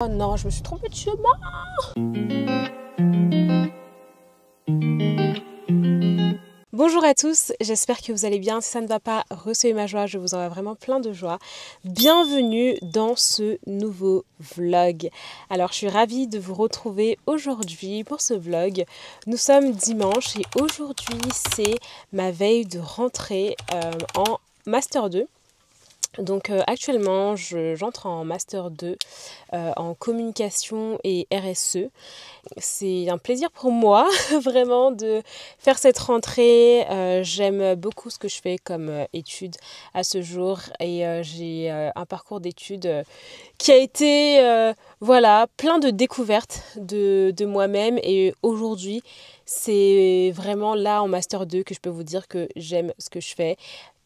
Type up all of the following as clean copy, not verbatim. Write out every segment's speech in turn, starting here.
Oh non, je me suis trompée de chemin. Bonjour à tous, j'espère que vous allez bien. Si ça ne va pas, recevez ma joie, je vous envoie vraiment plein de joie. Bienvenue dans ce nouveau vlog. Alors, je suis ravie de vous retrouver aujourd'hui pour ce vlog. Nous sommes dimanche et aujourd'hui, c'est ma veille de rentrée en Master 2. Donc actuellement, j'entre en Master 2 en communication et RSE. C'est un plaisir pour moi vraiment de faire cette rentrée. J'aime beaucoup ce que je fais comme études à ce jour et j'ai un parcours d'études qui a été voilà, plein de découvertes de moi-même. Et aujourd'hui, c'est vraiment là en Master 2 que je peux vous dire que j'aime ce que je fais,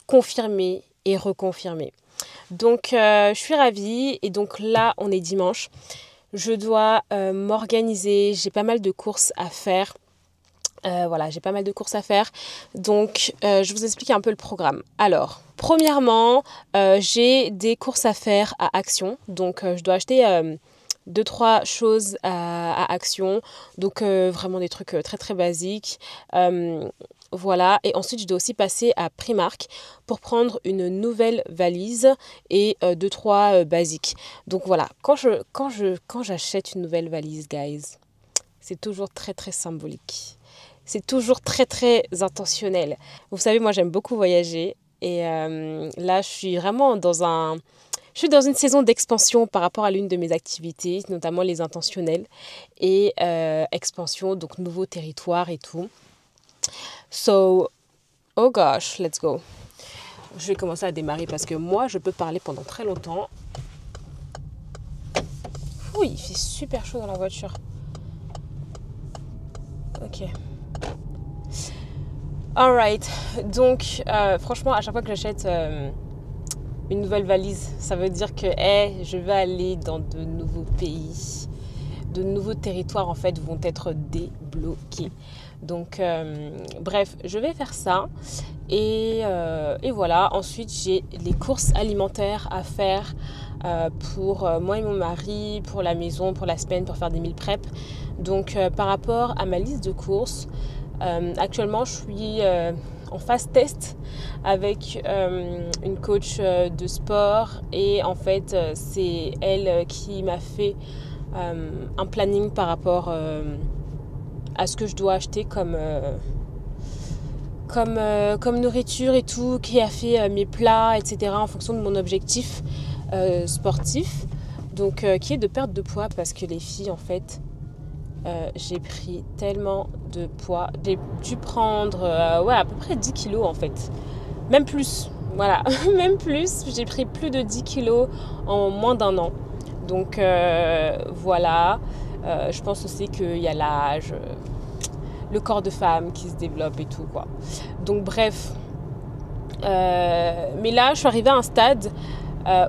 confirmer et reconfirmer. Donc je suis ravie et donc là on est dimanche. Je dois m'organiser, j'ai pas mal de courses à faire. Voilà, j'ai pas mal de courses à faire. Donc je vous explique un peu le programme. Alors, premièrement, j'ai des courses à faire à Action. Donc je dois acheter 2-3 choses à Action. Donc vraiment des trucs très très basiques. Voilà, et ensuite je dois aussi passer à Primark pour prendre une nouvelle valise et 2-3 basiques. Donc voilà, quand j'achète une nouvelle valise, guys, c'est toujours très très symbolique. C'est toujours très très intentionnel. Vous savez, moi j'aime beaucoup voyager et là je suis vraiment je suis dans une saison d'expansion par rapport à l'une de mes activités, notamment les intentionnels et expansion, donc nouveaux territoires et tout. So, oh gosh, let's go. Je vais commencer à démarrer parce que moi, je peux parler pendant très longtemps. Oui, il fait super chaud dans la voiture. Ok. Alright. Donc, franchement, à chaque fois que j'achète une nouvelle valise, ça veut dire que je vais aller dans de nouveaux pays. De nouveaux territoires, en fait, vont être débloqués. Donc, bref, je vais faire ça. Et voilà. Ensuite, j'ai les courses alimentaires à faire pour moi et mon mari, pour la maison, pour la semaine, pour faire des meal prep. Donc, par rapport à ma liste de courses, actuellement, je suis en phase test avec une coach de sport. Et en fait, c'est elle qui m'a fait un planning par rapport à ce que je dois acheter comme nourriture et tout, qui a fait mes plats, etc. en fonction de mon objectif sportif. Donc qui est de perdre de poids parce que les filles, en fait, j'ai pris tellement de poids. J'ai dû prendre à peu près 10 kilos en fait. Même plus, voilà, même plus. J'ai pris plus de 10 kilos en moins d'un an. Donc voilà, je pense aussi qu'il y a l'âge, le corps de femme qui se développe et tout quoi. Donc bref, mais là je suis arrivée à un stade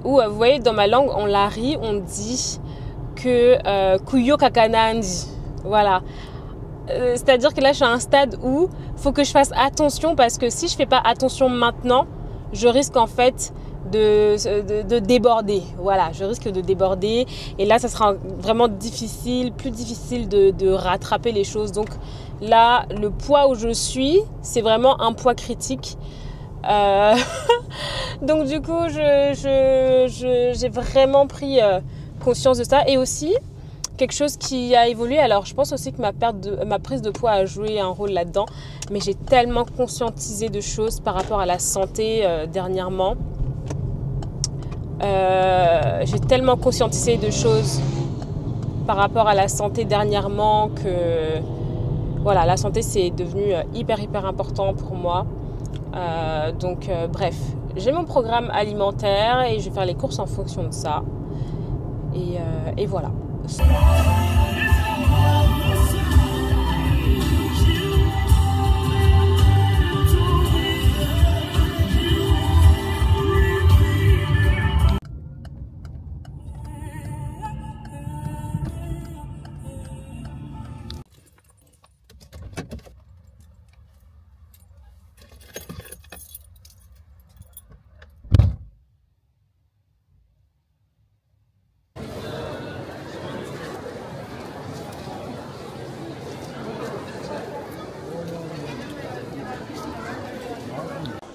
où vous voyez dans ma langue on lari, on dit que kuyo kakanandi, voilà. C'est-à-dire que là je suis à un stade où il faut que je fasse attention parce que si je fais pas attention maintenant, je risque en fait de déborder. Voilà, je risque de déborder et là ça sera vraiment difficile, plus difficile de rattraper les choses. Donc là, le poids où je suis, c'est vraiment un poids critique. Donc du coup, j'ai vraiment pris conscience de ça et aussi quelque chose qui a évolué. Alors je pense aussi que ma prise de poids a joué un rôle là-dedans, mais j'ai tellement conscientisé de choses par rapport à la santé dernièrement. J'ai tellement conscientisé de choses par rapport à la santé dernièrement que voilà, la santé c'est devenu hyper important pour moi. Donc bref, j'ai mon programme alimentaire et je vais faire les courses en fonction de ça. Et voilà.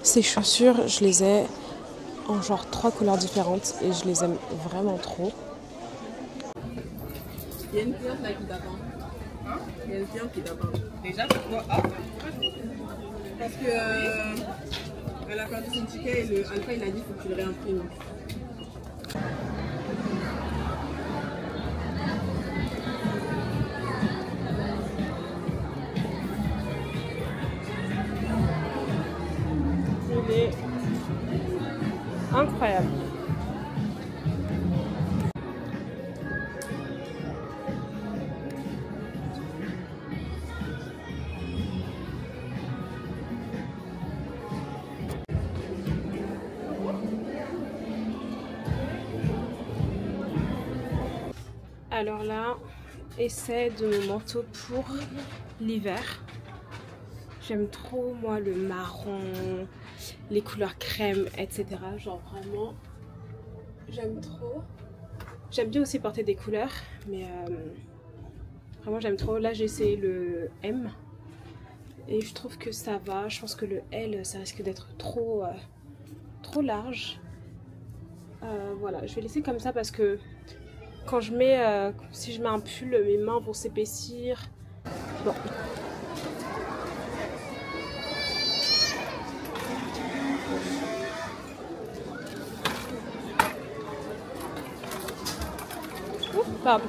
Ces chaussures, je les ai en genre 3 couleurs différentes et je les aime vraiment trop. Il y a une cliente là qui t'attend. Hein? Il y a une cliente qui t'attend. Déjà, pourquoi? Ah, parce que elle a perdu son ticket et le Alpha il a dit qu'il faut que tu le réimprimes. Il est incroyable. Alors là, essai de mon manteau pour l'hiver. J'aime trop moi le marron, les couleurs crème, etc. Genre vraiment, j'aime trop. J'aime bien aussi porter des couleurs, mais vraiment j'aime trop. Là j'ai essayé le M et je trouve que ça va. Je pense que le L ça risque d'être trop large. Voilà, je vais laisser comme ça parce que quand je mets, si je mets un pull, mes mains vont s'épaissir. Bon. Ouh, pardon.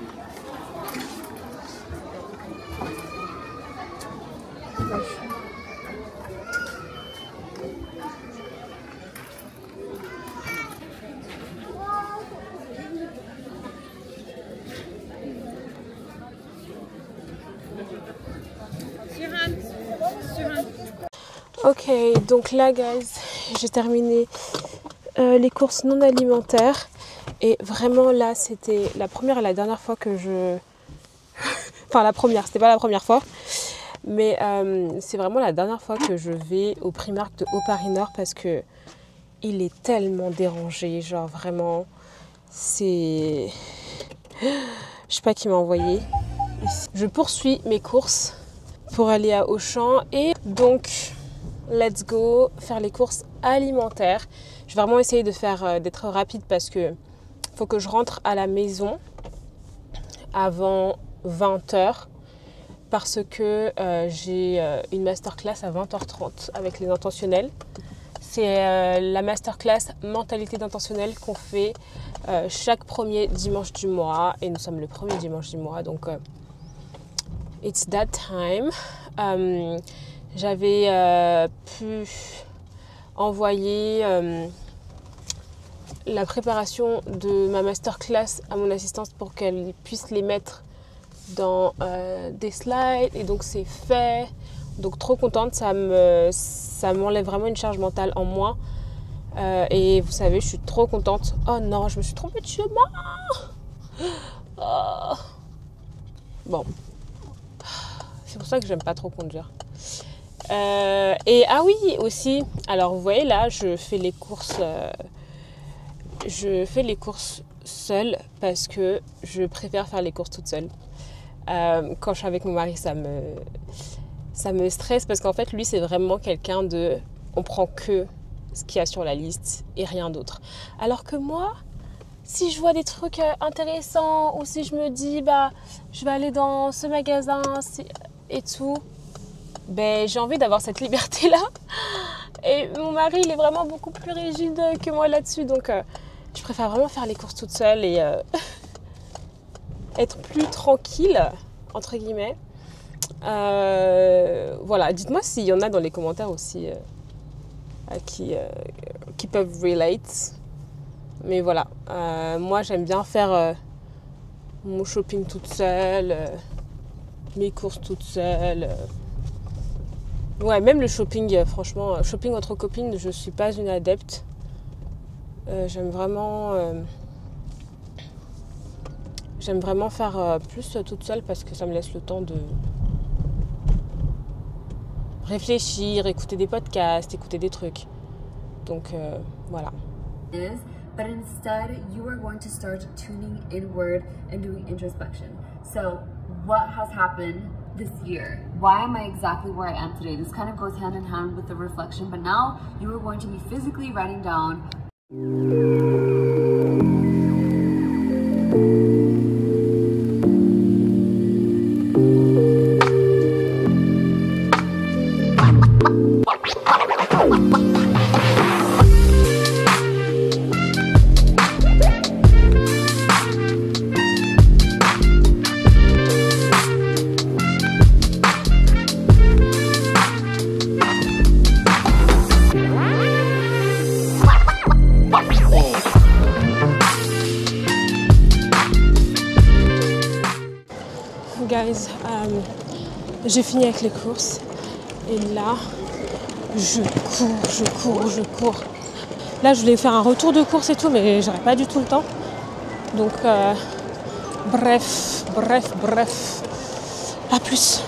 Ok, donc là guys, j'ai terminé les courses non alimentaires et vraiment là c'était la première et la dernière fois que je... enfin la première, c'était pas la première fois, mais c'est vraiment la dernière fois que je vais au Primark de Haut-Paris-Nord parce que il est tellement dérangé, genre vraiment c'est... Je sais pas qui m'a envoyé. Je poursuis mes courses pour aller à Auchan et donc... Let's go faire les courses alimentaires. Je vais vraiment essayer de faire d'être rapide parce que faut que je rentre à la maison avant 20h parce que j'ai une masterclass à 20h30 avec les intentionnels. C'est la masterclass mentalité d'intentionnel qu'on fait chaque premier dimanche du mois et nous sommes le premier dimanche du mois donc it's that time. J'avais pu envoyer la préparation de ma masterclass à mon assistante pour qu'elle puisse les mettre dans des slides et donc c'est fait. Donc trop contente, ça m'enlève vraiment une charge mentale en moins. Et vous savez, je suis trop contente. Oh non, je me suis trompée de chemin. Oh. Bon, c'est pour ça que j'aime pas trop conduire. Et ah oui aussi, alors vous voyez là je fais les courses seule parce que je préfère faire les courses toute seule. Quand je suis avec mon mari ça me stresse parce qu'en fait lui c'est vraiment quelqu'un de on prend que ce qu'il y a sur la liste et rien d'autre, alors que moi si je vois des trucs intéressants ou si je me dis bah je vais aller dans ce magasin et tout, ben, j'ai envie d'avoir cette liberté-là. Et mon mari, il est vraiment beaucoup plus rigide que moi là-dessus. Donc, je préfère vraiment faire les courses toute seule et être plus tranquille, entre guillemets. Voilà, dites-moi s'il y en a dans les commentaires aussi qui peuvent relate. Mais voilà, moi, j'aime bien faire mon shopping toute seule, mes courses toute seule. Ouais, même le shopping, franchement, shopping entre copines, je suis pas une adepte. J'aime vraiment faire plus toute seule parce que ça me laisse le temps de réfléchir, écouter des podcasts, écouter des trucs. Donc voilà. But instead, you are going to start tuning inward and doing introspection. So, what has happened this year. Why am I exactly where I am today? This kind of goes hand in hand with the reflection, but now you are going to be physically writing down Guys, j'ai fini avec les courses et là je cours. Là je voulais faire un retour de course et tout, mais j'aurais pas du tout le temps. Donc bref, à plus.